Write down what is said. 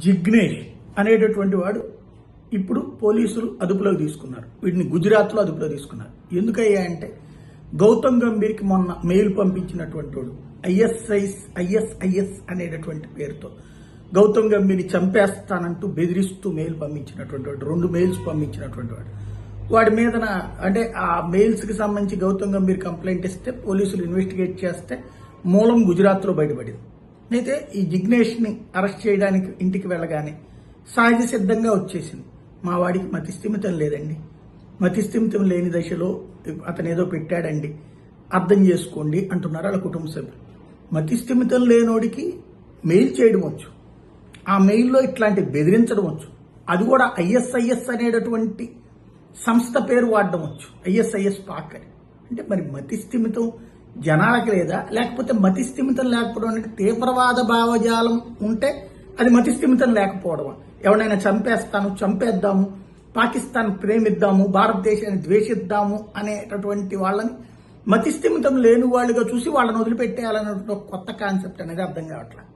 జిగ్నేష్ అనేటటువంటి వాడు ఇప్పుడు పోలీసులు అదుపులోకి తీసుకున్నారు. వీటిని గుజరాత్లో అదుపులో తీసుకున్నారు. ఎందుకయ్యా అంటే గౌతమ్ గంభీర్కి మొన్న మెయిల్ పంపించినటువంటి వాడు ఐఎస్ఐఎస్ అనేటటువంటి పేరుతో గౌతమ్ గంభీర్ని చంపేస్తానంటూ బెదిరిస్తూ మెయిల్ పంపించినటువంటి వాడు, 2 మెయిల్స్ పంపించినటువంటి వాడు. వాడి మీద అంటే ఆ మెయిల్స్కి సంబంధించి గౌతమ్ గంభీర్ కంప్లైంట్ ఇస్తే పోలీసులు ఇన్వెస్టిగేట్ చేస్తే మూలం గుజరాత్లో బయటపడింది. అయితే ఈ జిగ్నేష్ని అరెస్ట్ చేయడానికి ఇంటికి వెళ్ళగానే సహజ సిద్ధంగా వచ్చేసింది. మా వాడికి మతిస్థిమితం లేదండి, మతిస్థిమితం లేని దశలో అతను ఏదో పెట్టాడండి, అర్థం చేసుకోండి అంటున్నారు వాళ్ళ కుటుంబ సభ్యులు. మతిస్థిమితం లేనోడికి మెయిల్ చేయడం వచ్చు, ఆ మెయిల్లో ఇట్లాంటి బెదిరించడం వచ్చు, అది కూడా ఐఎస్ఐఎస్ అనేటటువంటి సంస్థ పేరు వాడడం వచ్చు, ఐఎస్ఐఎస్ పాక్ అని. అంటే మరి మతిస్థిమితం జనాలకి లేదా, లేకపోతే మతిస్థిమితం లేకపోవడానికి తీవ్రవాద భావజాలం ఉంటే అది మతిస్థిమితం లేకపోవడమా? ఎవరైనా చంపేస్తాను, చంపేద్దాము, పాకిస్తాన్ ప్రేమిద్దాము, భారతదేశాన్ని ద్వేషిద్దాము అనేటటువంటి వాళ్ళని మతిస్థిమితం లేని వాళ్ళుగా చూసి వాళ్ళని వదిలిపెట్టేయాలనేటువంటి కొత్త కాన్సెప్ట్ అనేది అర్థం కావట్లేదు.